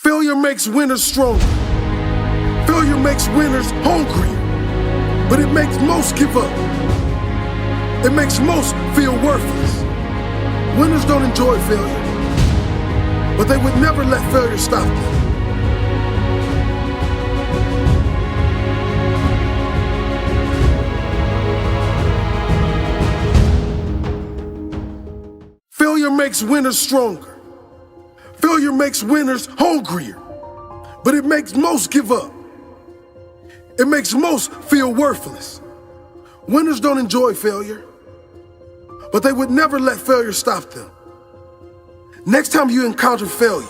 Failure makes winners stronger. Failure makes winners hungrier. But it makes most give up. It makes most feel worthless. Winners don't enjoy failure, but they would never let failure stop them. Failure makes winners stronger. Failure makes winners hungrier, but it makes most give up. It makes most feel worthless. Winners don't enjoy failure, but they would never let failure stop them. Next time you encounter failure,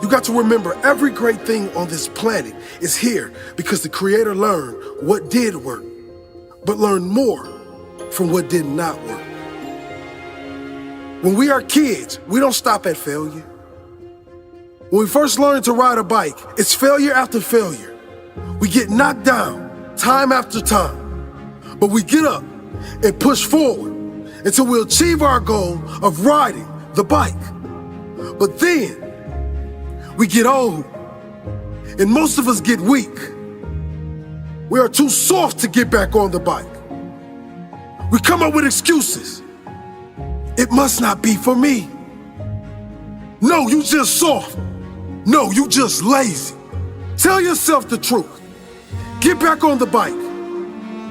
you got to remember every great thing on this planet is here because the Creator learned what did work, but learned more from what did not work. When we are kids, we don't stop at failure. When we first learn to ride a bike, it's failure after failure. We get knocked down time after time, but we get up and push forward until we achieve our goal of riding the bike. But then we get old and most of us get weak. We are too soft to get back on the bike. We come up with excuses. It must not be for me. No, you just soft. No, you just lazy. Tell yourself the truth. Get back on the bike.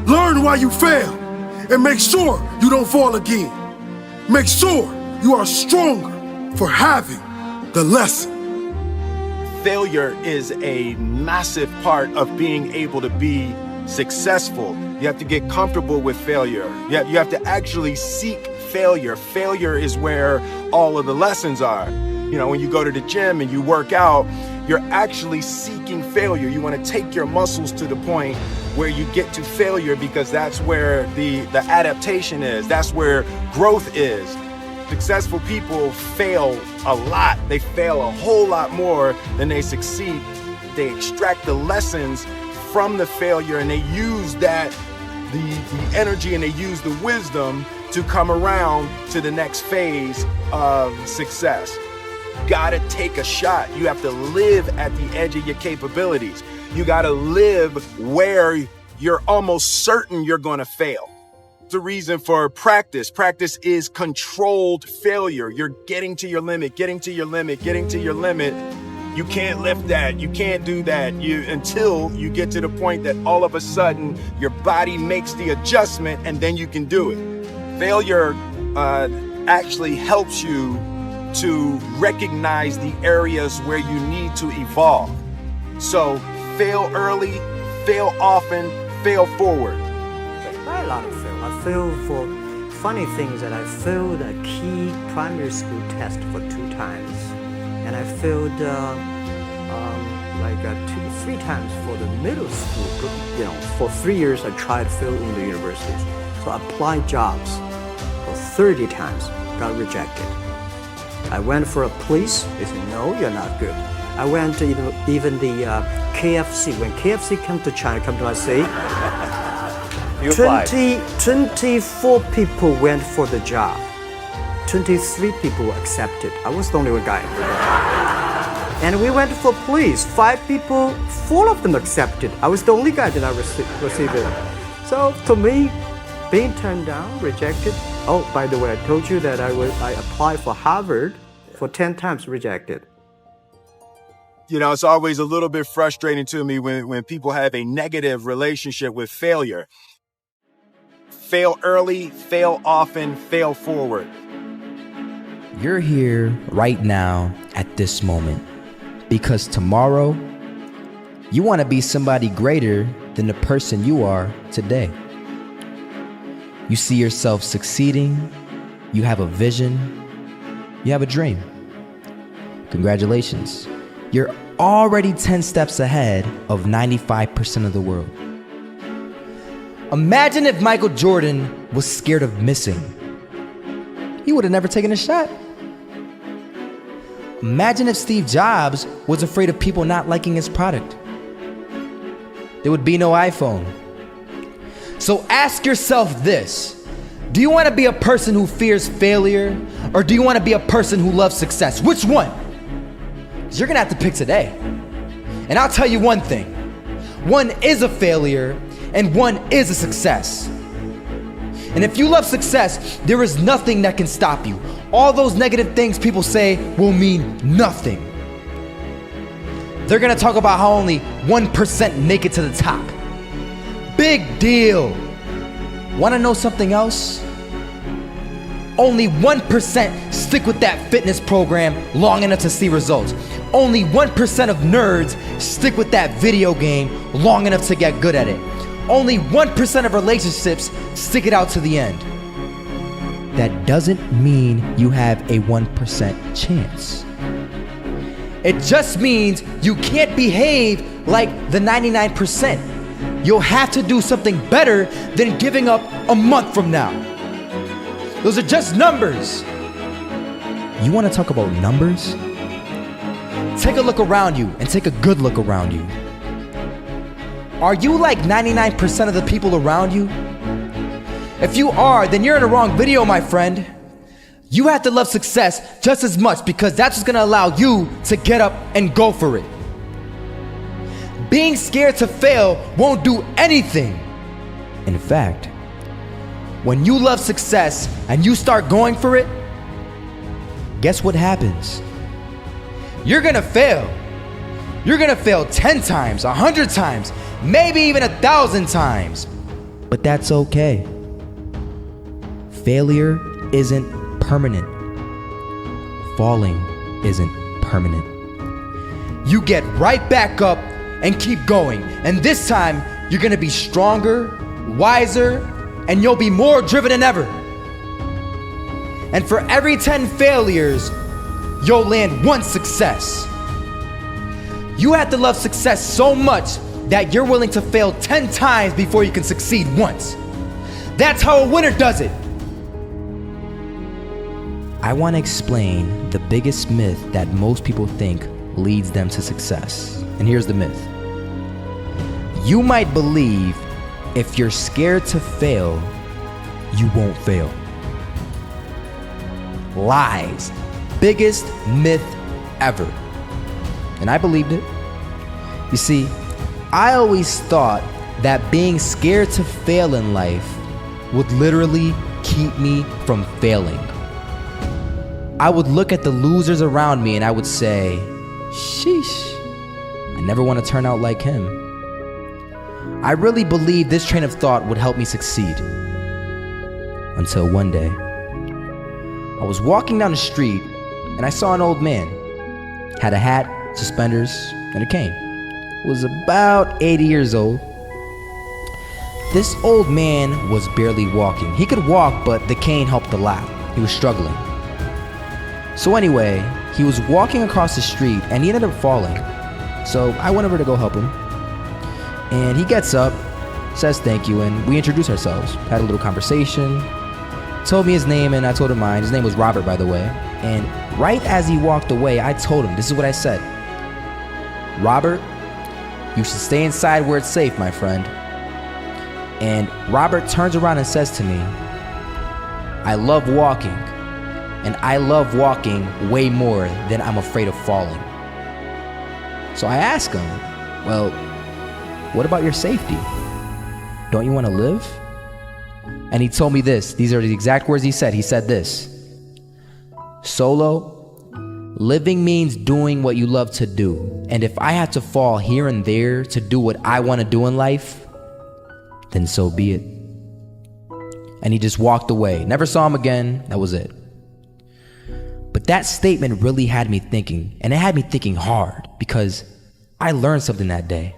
Learn why you failed and make sure you don't fall again. Make sure you are stronger for having the lesson. Failure is a massive part of being able to be successful. You have to get comfortable with failure. You have to actually seek failure. Failure is where all of the lessons are. You know, when you go to the gym and you work out, you're actually seeking failure. You want to take your muscles to the point where you get to failure because that's where the adaptation is. That's where growth is. Successful people fail a lot. They fail a whole lot more than they succeed. They extract the lessons from the failure and they use that, the energy, and they use the wisdom to come around to the next phase of success. Gotta take a shot. You have to live at the edge of your capabilities. You gotta live where you're almost certain you're gonna fail. The reason for practice. Practice is controlled failure. You're getting to your limit, getting to your limit, getting to your limit. You can't lift that. You can't do that. Until you get to the point that all of a sudden your body makes the adjustment and then you can do it. Failure actually helps you to recognize the areas where you need to evolve. So fail early, fail often, fail forward. A lot of fail. I failed for funny things that I failed a key primary school test for 2 times. And I failed 3 times for the middle school. You know, for 3 years I tried to fail in the universities. So I applied jobs for 30 times, got rejected. I went for a police, they said, no, you're not good. I went to even the KFC. When KFC came to China, come to my city, 24 people went for the job. 23 people were accepted. I was the only one guy. And we went for police. 5 people, 4 of them accepted. I was the only guy that I received it. So to me, being turned down, rejected. Oh, by the way, I told you that I applied for Harvard for 10 times, rejected. You know, it's always a little bit frustrating to me when people have a negative relationship with failure. Fail early, fail often, fail forward. You're here right now at this moment because tomorrow you want to be somebody greater than the person you are today. You see yourself succeeding, you have a vision, you have a dream. Congratulations. You're already 10 steps ahead of 95% of the world. Imagine if Michael Jordan was scared of missing. He would have never taken a shot. Imagine if Steve Jobs was afraid of people not liking his product. There would be no iPhone. So ask yourself this: do you want to be a person who fears failure, or do you want to be a person who loves success? Which one? you're gonna have to pick today. And I'll tell you one thing. One is a failure and one is a success. And if you love success, there is nothing that can stop you. All those negative things people say will mean nothing. They're gonna talk about how only 1% make it to the top. Big deal. Wanna know something else? Only 1% stick with that fitness program long enough to see results. Only 1% of nerds stick with that video game long enough to get good at it. Only 1% of relationships stick it out to the end. That doesn't mean you have a 1% chance. It just means you can't behave like the 99%. You'll have to do something better than giving up a month from now. Those are just numbers. You want to talk about numbers? Take a look around you and take a good look around you. Are you like 99% of the people around you? If you are, then you're in the wrong video, my friend. You have to love success just as much because that's what's gonna allow you to get up and go for it. Being scared to fail won't do anything. In fact, when you love success and you start going for it, guess what happens? You're gonna fail. You're gonna fail 10 times, 100 times, maybe even 1,000 times. But that's okay. Failure isn't permanent. Falling isn't permanent. You get right back up and keep going. And this time, you're gonna be stronger, wiser, and you'll be more driven than ever. And for every 10 failures, you'll land one success. You have to love success so much that you're willing to fail 10 times before you can succeed once. That's how a winner does it. I want to explain the biggest myth that most people think leads them to success. And here's the myth. You might believe if you're scared to fail, you won't fail. Lies. Biggest myth ever. And I believed it. You see, I always thought that being scared to fail in life would literally keep me from failing. I would look at the losers around me and I would say, sheesh, I never want to turn out like him. I really believed this train of thought would help me succeed. Until one day, I was walking down the street and I saw an old man. Had a hat, suspenders, and a cane. Was about 80 years old. This old man was barely walking. He could walk, but the cane helped a lot. He was struggling. So anyway, he was walking across the street and he ended up falling. So I went over to go help him. And he gets up, says thank you, and we introduced ourselves. Had a little conversation. Told me his name and I told him mine. His name was Robert, by the way. And right as he walked away, I told him, this is what I said. Robert, you should stay inside where it's safe, my friend. And Robert turns around and says to me, I love walking. And I love walking way more than I'm afraid of falling. So I asked him, well, what about your safety? Don't you want to live? And he told me this. These are the exact words he said. He said this. Solo, living means doing what you love to do. And if I had to fall here and there to do what I want to do in life, then so be it. And he just walked away. Never saw him again. That was it. But that statement really had me thinking, and it had me thinking hard because I learned something that day.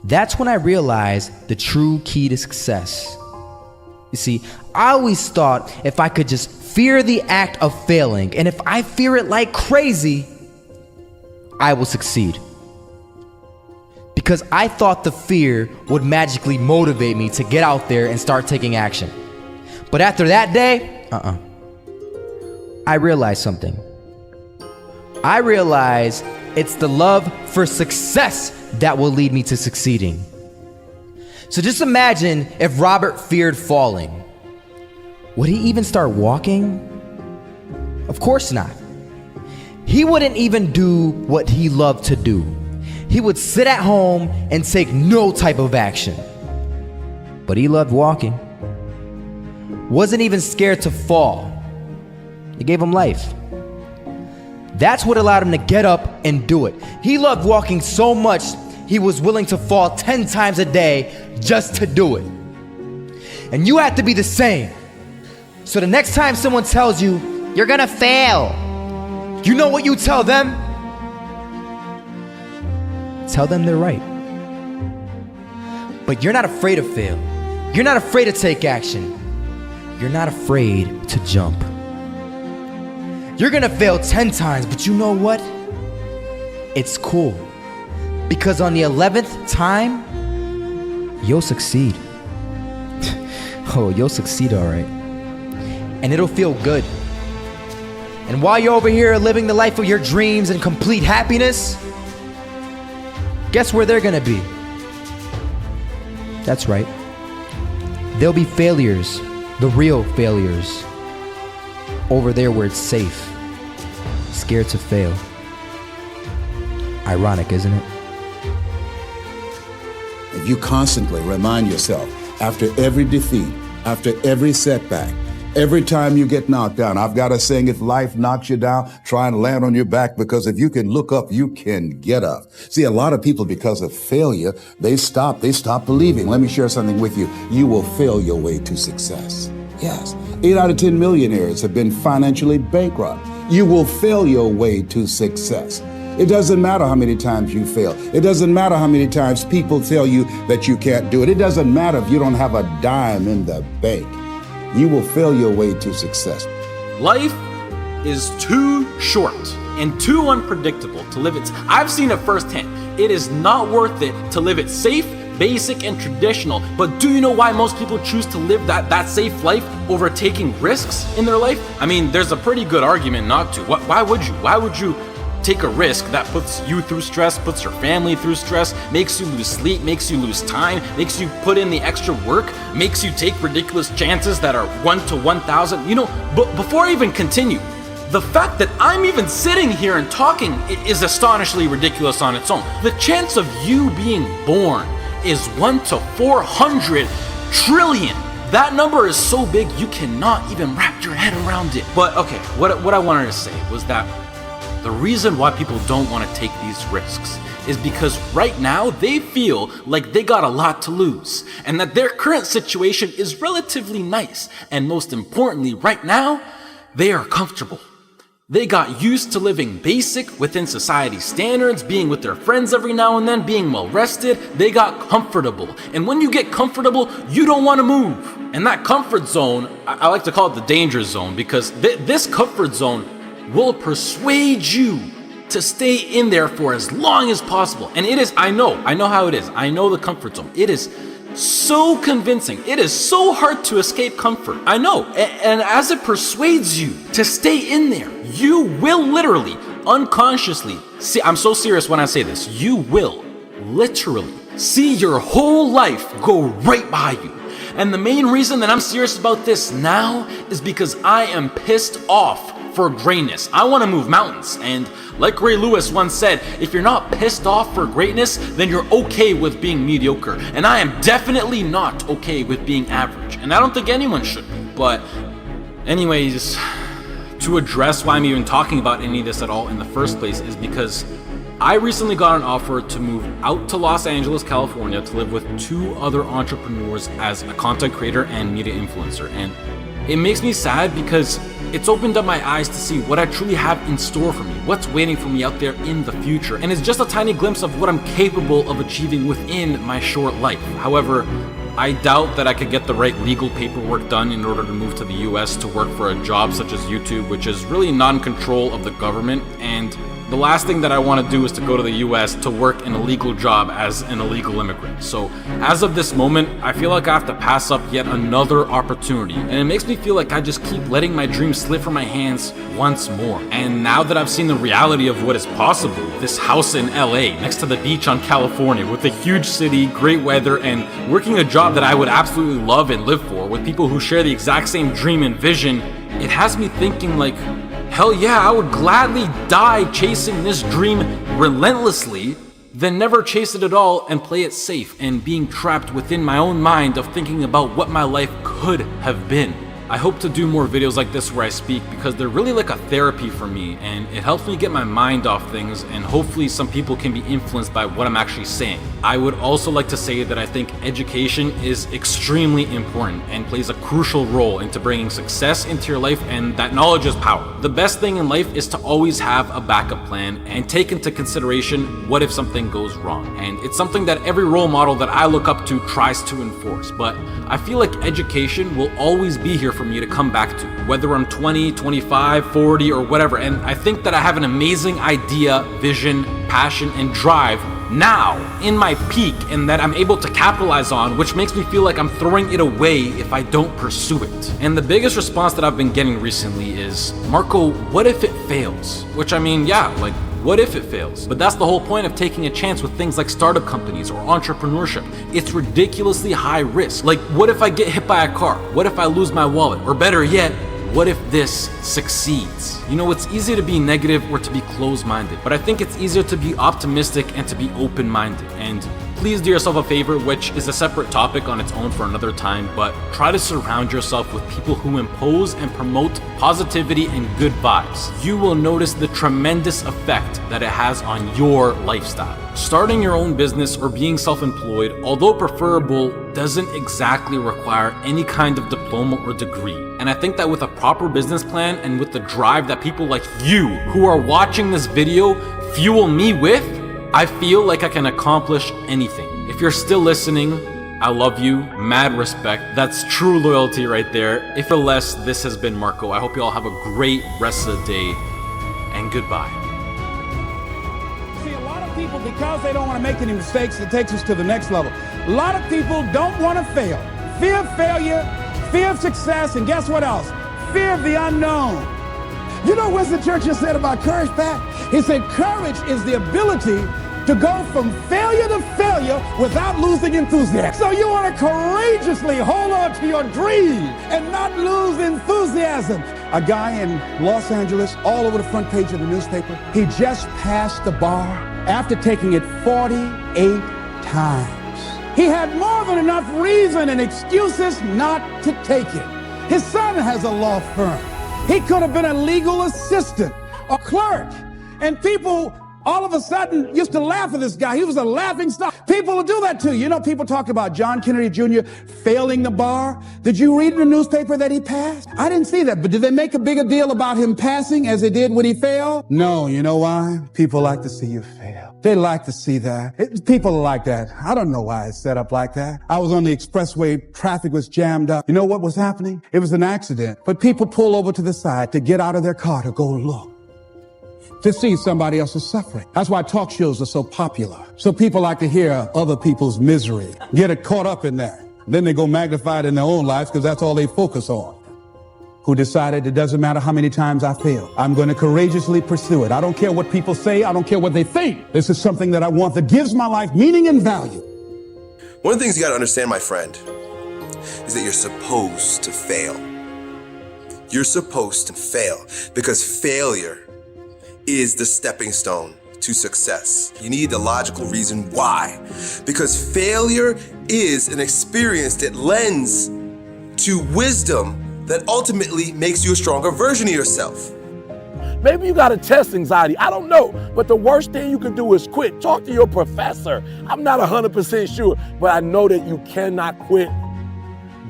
That's when I realized the true key to success. You see, I always thought if I could just fear the act of failing, and if I fear it like crazy, I will succeed. Because I thought the fear would magically motivate me to get out there and start taking action. But after that day, I realized something. I realized it's the love for success that will lead me to succeeding. So just imagine if Robert feared falling. Would he even start walking? Of course not. He wouldn't even do what he loved to do. He would sit at home and take no type of action. But he loved walking. Wasn't even scared to fall. It gave him life. That's what allowed him to get up and do it. He loved walking so much, he was willing to fall 10 times a day just to do it. And you have to be the same. So the next time someone tells you, you're gonna fail, you know what you tell them? Tell them they're right. But you're not afraid to fail. You're not afraid to take action. You're not afraid to jump. You're gonna fail 10 times, but you know what? It's cool. Because on the 11th time, you'll succeed. Oh, you'll succeed all right. And it'll feel good. And while you're over here living the life of your dreams and complete happiness, guess where they're gonna be? That's right. They'll be failures, the real failures. Over there where it's safe, scared to fail. Ironic, isn't it? If you constantly remind yourself, after every defeat, after every setback, every time you get knocked down, I've got a saying, if life knocks you down, try and land on your back, because if you can look up, you can get up. See, a lot of people, because of failure, they stop believing. Let me share something with you. You will fail your way to success. Yes, 8 out of 10 millionaires have been financially bankrupt. You will fail your way to success. It doesn't matter how many times you fail. It doesn't matter how many times people tell you that you can't do it. It doesn't matter if you don't have a dime in the bank. You will fail your way to success. Life is too short and too unpredictable to live it. I've seen it firsthand. It is not worth it to live it safe, basic, and traditional. But do you know why most people choose to live that safe life over taking risks in their life? I mean, there's a pretty good argument not to. Why would you? Why would you take a risk that puts you through stress, puts your family through stress, makes you lose sleep, makes you lose time, makes you put in the extra work, makes you take ridiculous chances that are 1 to 1,000? You know, but before I even continue, the fact that I'm even sitting here and talking is astonishingly ridiculous on its own. The chance of you being born is 1 to 400 trillion. That number is so big you cannot even wrap your head around it. But okay, what I wanted to say was that the reason why people don't want to take these risks is because right now they feel like they got a lot to lose and that their current situation is relatively nice. And most importantly, right now, they are comfortable. They got used to living basic within society standards, being with their friends every now and then, being well rested. They got comfortable. And when you get comfortable, you don't want to move. And that comfort zone, I like to call it the danger zone, because this comfort zone will persuade you to stay in there for as long as possible. And it is, I know how it is. I know the comfort zone. It is so convincing. It is so hard to escape comfort. I know. And as it persuades you to stay in there, you will literally, unconsciously, see, I'm so serious when I say this, you will literally see your whole life go right by you. And the main reason that I'm serious about this now is because I am pissed off for greatness. I want to move mountains. And like Ray Lewis once said, if you're not pissed off for greatness, then you're okay with being mediocre. And I am definitely not okay with being average. And I don't think anyone should be. But anyways, to address why I'm even talking about any of this at all in the first place is because I recently got an offer to move out to Los Angeles, California to live with 2 other entrepreneurs as a content creator and media influencer. And it makes me sad because it's opened up my eyes to see what I truly have in store for me, what's waiting for me out there in the future. And it's just a tiny glimpse of what I'm capable of achieving within my short life. However, I doubt that I could get the right legal paperwork done in order to move to the US to work for a job such as YouTube, which is really not in control of the government. And the last thing that I want to do is to go to the US to work in a legal job as an illegal immigrant. So as of this moment, I feel like I have to pass up yet another opportunity. And it makes me feel like I just keep letting my dreams slip from my hands once more. And now that I've seen the reality of what is possible, this house in LA next to the beach on California with a huge city, great weather, and working a job that I would absolutely love and live for with people who share the exact same dream and vision, it has me thinking like, Hell yeah, I would gladly die chasing this dream relentlessly than never chase it at all and play it safe and being trapped within my own mind of thinking about what my life could have been. I hope to do more videos like this where I speak because they're really like a therapy for me, and it helps me get my mind off things, and hopefully some people can be influenced by what I'm actually saying. I would also like to say that I think education is extremely important and plays a crucial role into bringing success into your life, and that knowledge is power. The best thing in life is to always have a backup plan and take into consideration what if something goes wrong. And it's something that every role model that I look up to tries to enforce, but I feel like education will always be here for me to come back to, whether I'm 20, 25, 40, or whatever. And I think that I have an amazing idea, vision, passion, and drive now in my peak, and that I'm able to capitalize on, which makes me feel like I'm throwing it away if I don't pursue it. And the biggest response that I've been getting recently is, Marco, what if it fails? Which, I mean, yeah, like, what if it fails? But that's the whole point of taking a chance with things like startup companies or entrepreneurship. It's ridiculously high risk. Like, what if I get hit by a car? What if I lose my wallet? Or better yet, what if this succeeds? You know, it's easy to be negative or to be closed-minded, but I think it's easier to be optimistic and to be open-minded. And please do yourself a favor, which is a separate topic on its own for another time, but try to surround yourself with people who impose and promote positivity and good vibes. You will notice the tremendous effect that it has on your lifestyle. Starting your own business or being self-employed, although preferable, doesn't exactly require any kind of diploma or degree. And I think that with a proper business plan and with the drive that people like you who are watching this video fuel me with, I feel like I can accomplish anything. If you're still listening, I love you, mad respect. That's true loyalty right there. If you're less, this has been Marco. I hope you all have a great rest of the day, and goodbye. See, a lot of people, because they don't want to make any mistakes, it takes us to the next level. A lot of people don't want to fail. Fear of failure, fear of success, and guess what else? Fear of the unknown. You know what Winston Churchill said about courage, Pat? He said, courage is the ability to go from failure to failure without losing enthusiasm. So you want to courageously hold on to your dream and not lose enthusiasm. A guy in Los Angeles, all over the front page of the newspaper, he just passed the bar after taking it 48 times. He had more than enough reason and excuses not to take it. His son has a law firm. He could have been a legal assistant, a clerk, and people all of a sudden used to laugh at this guy. He was a laughing stock. People will do that to you. You know, people talk about John Kennedy Jr. failing the bar. Did you read in the newspaper that he passed? I didn't see that, but did they make a bigger deal about him passing as they did when he failed? No, you know why? People like to see you fail. They like to see that. People are like that. I don't know why it's set up like that. I was on the expressway. Traffic was jammed up. You know what was happening? It was an accident. But people pull over to the side to get out of their car to go look, to see somebody else's suffering. That's why talk shows are so popular. So people like to hear other people's misery, get it caught up in that. Then they go magnify it in their own lives because that's all they focus on. Who decided it doesn't matter how many times I fail. I'm going to courageously pursue it. I don't care what people say. I don't care what they think. This is something that I want that gives my life meaning and value. One of the things you got to understand, my friend, is that you're supposed to fail. You're supposed to fail because failure is the stepping stone to success. You need the logical reason why. Because failure is an experience that lends to wisdom that ultimately makes you a stronger version of yourself. Maybe you got a test anxiety. I don't know. But the worst thing you can do is quit. Talk to your professor. I'm not 100% sure, but I know that you cannot quit.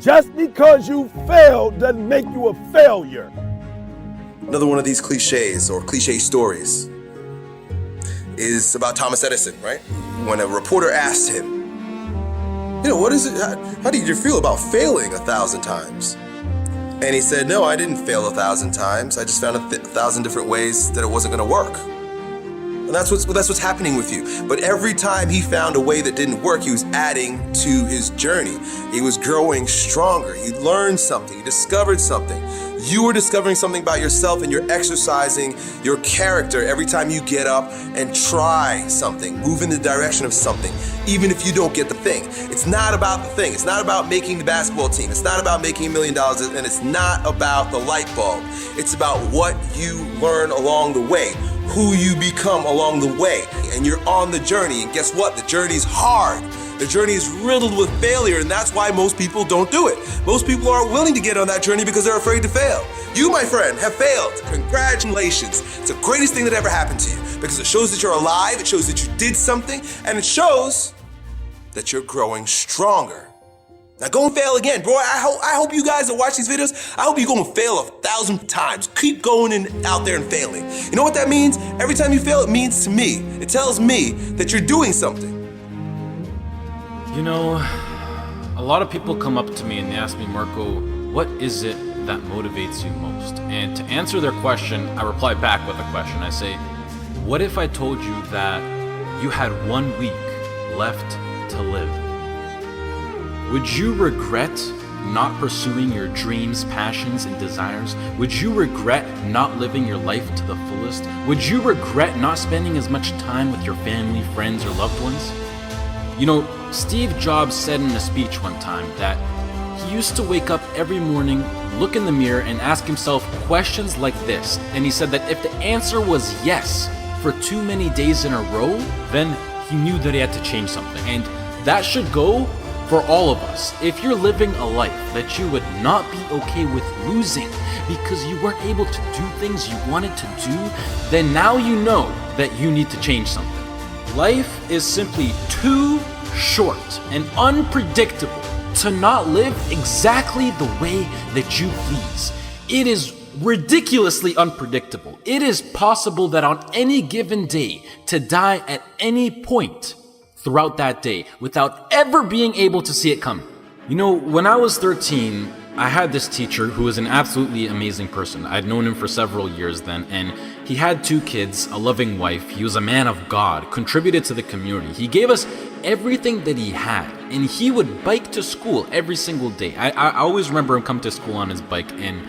Just because you failed doesn't make you a failure. Another one of these cliches or cliche stories is about Thomas Edison, right? When a reporter asked him, you know, what is it? How did you feel about failing 1,000 times? And he said, no, I didn't fail 1,000 times. I just found 1,000 different ways that it wasn't going to work. And that's what's happening with you. But every time he found a way that didn't work, he was adding to his journey. He was growing stronger. He learned something. He discovered something. You are discovering something about yourself, and you're exercising your character every time you get up and try something, move in the direction of something, even if you don't get the thing. It's not about the thing. It's not about making the basketball team. It's not about making $1 million, and it's not about the light bulb. It's about what you learn along the way, who you become along the way, and you're on the journey. And guess what? The journey's hard. The journey is riddled with failure, and that's why most people don't do it. Most people aren't willing to get on that journey because they're afraid to fail. You, my friend, have failed. Congratulations. It's the greatest thing that ever happened to you because it shows that you're alive, it shows that you did something, and it shows that you're growing stronger. Now go and fail again, bro. I hope you guys that watch these videos, I hope you go and fail 1,000 times. Keep going out there and failing. You know what that means? Every time you fail, it means to me, it tells me that you're doing something. You know, a lot of people come up to me and they ask me, Marco, what is it that motivates you most? And to answer their question, I reply back with a question. I say, what if I told you that you had 1 week left to live? Would you regret not pursuing your dreams, passions, and desires? Would you regret not living your life to the fullest? Would you regret not spending as much time with your family, friends, or loved ones? You know, Steve Jobs said in a speech one time that he used to wake up every morning, look in the mirror, and ask himself questions like this. And he said that if the answer was yes for too many days in a row, then he knew that he had to change something. And that should go for all of us. If you're living a life that you would not be okay with losing because you weren't able to do things you wanted to do, then now you know that you need to change something. Life is simply too short and unpredictable to not live exactly the way that you please. It is ridiculously unpredictable. It is possible that on any given day to die at any point throughout that day without ever being able to see it coming. You know, when I was 13, I had this teacher who was an absolutely amazing person. I'd known him for several years then, and he had 2 kids, a loving wife. He was a man of God, contributed to the community. He gave us everything that he had, and he would bike to school every single day. I always remember him come to school on his bike, and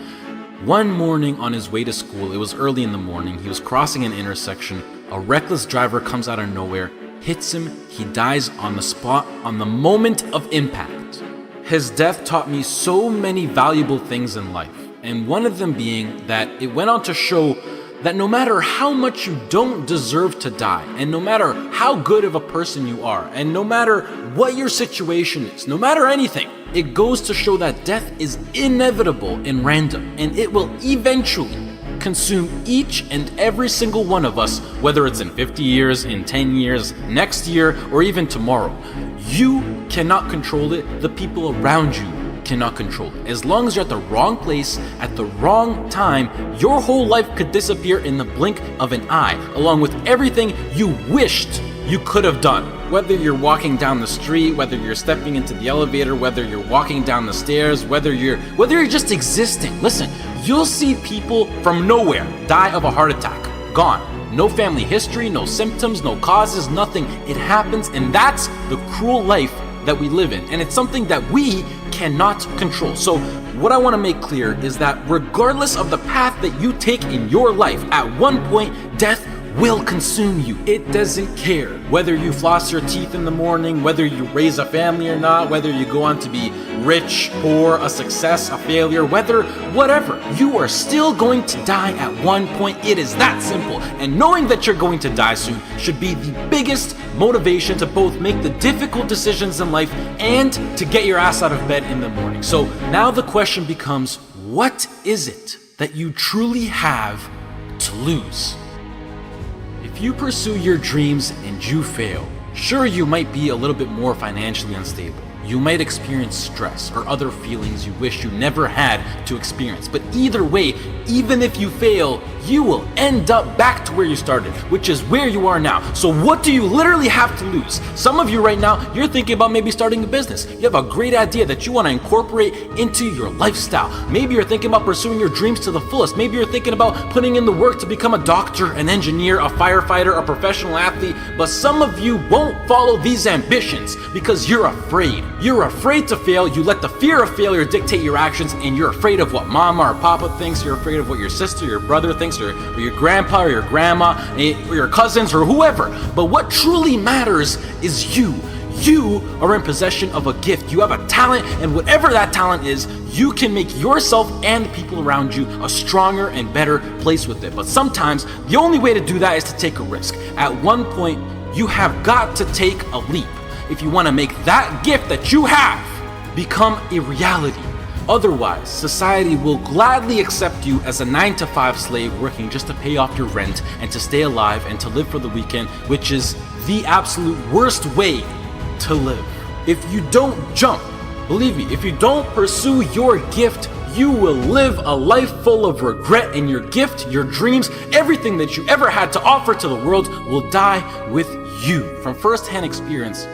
one morning on his way to school, it was early in the morning, he was crossing an intersection. A reckless driver comes out of nowhere, hits him, he dies on the spot, on the moment of impact. His death taught me so many valuable things in life, and one of them being that it went on to show that no matter how much you don't deserve to die, and no matter how good of a person you are, and no matter what your situation is, no matter anything, it goes to show that death is inevitable and random, and it will eventually consume each and every single one of us, whether it's in 50 years, in 10 years, next year, or even tomorrow. You cannot control it. The people around you cannot control it. As long as you're at the wrong place at the wrong time, your whole life could disappear in the blink of an eye, along with everything you wished you could have done. Whether you're walking down the street, whether you're stepping into the elevator, whether you're walking down the stairs, whether you're just existing. Listen, you'll see people from nowhere die of a heart attack. Gone. No family history, no symptoms, no causes, nothing. It happens, and that's the cruel life that we live in, and it's something that we cannot control. So what I want to make clear is that regardless of the path that you take in your life, at one point, death will consume you. It doesn't care whether you floss your teeth in the morning, whether you raise a family or not, whether you go on to be rich, poor, a success, a failure, whatever, you are still going to die at one point. It is that simple. And knowing that you're going to die soon should be the biggest motivation to both make the difficult decisions in life and to get your ass out of bed in the morning. So now the question becomes, what is it that you truly have to lose? If you pursue your dreams and you fail, sure, you might be a little bit more financially unstable. You might experience stress or other feelings you wish you never had to experience. But either way, even if you fail, you will end up back to where you started, which is where you are now. So what do you literally have to lose? Some of you right now, you're thinking about maybe starting a business. You have a great idea that you want to incorporate into your lifestyle. Maybe you're thinking about pursuing your dreams to the fullest. Maybe you're thinking about putting in the work to become a doctor, an engineer, a firefighter, a professional athlete. But some of you won't follow these ambitions because you're afraid. You're afraid to fail. You let the fear of failure dictate your actions, and you're afraid of what mama or papa thinks. You're afraid of what your sister, your brother thinks, or your grandpa or your grandma, or your cousins, or whoever. But what truly matters is you. You are in possession of a gift. You have a talent, and whatever that talent is, you can make yourself and people around you a stronger and better place with it. But sometimes the only way to do that is to take a risk. At one point, you have got to take a leap if you want to make that gift that you have become a reality. Otherwise, society will gladly accept you as a 9-to-5 slave working just to pay off your rent and to stay alive and to live for the weekend, which is the absolute worst way to live. If you don't jump, believe me, if you don't pursue your gift, you will live a life full of regret, and your gift, your dreams, everything that you ever had to offer to the world will die with you. From first-hand experience,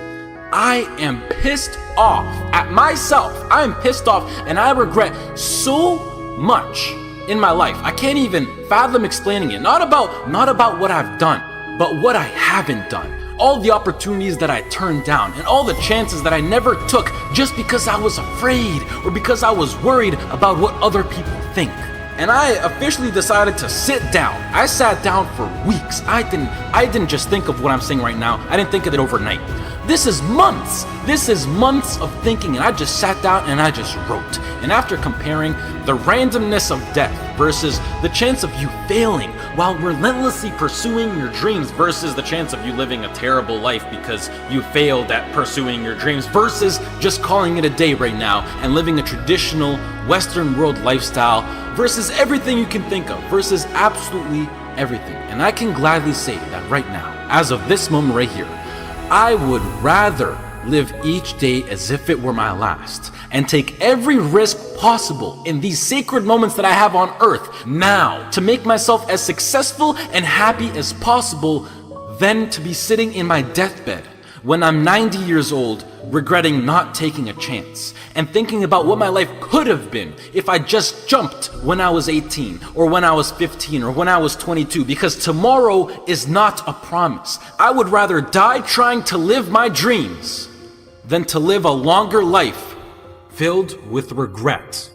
I am pissed off at myself. I am pissed off, and I regret so much in my life. I can't even fathom explaining it. Not about what I've done, but what I haven't done. All the opportunities that I turned down, and all the chances that I never took just because I was afraid or because I was worried about what other people think. And I officially decided to sit down. I sat down for weeks. I didn't just think of what I'm saying right now. I didn't think of it overnight. This is months. This is months of thinking, and I just sat down and I just wrote. And after comparing the randomness of death versus the chance of you failing while relentlessly pursuing your dreams versus the chance of you living a terrible life because you failed at pursuing your dreams versus just calling it a day right now and living a traditional Western world lifestyle versus everything you can think of versus absolutely everything. And I can gladly say that right now, as of this moment right here, I would rather live each day as if it were my last and take every risk possible in these sacred moments that I have on earth now to make myself as successful and happy as possible than to be sitting in my deathbed when I'm 90 years old regretting not taking a chance and thinking about what my life could have been if I just jumped when I was 18 or when I was 15 or when I was 22, because tomorrow is not a promise. I would rather die trying to live my dreams than to live a longer life filled with regret.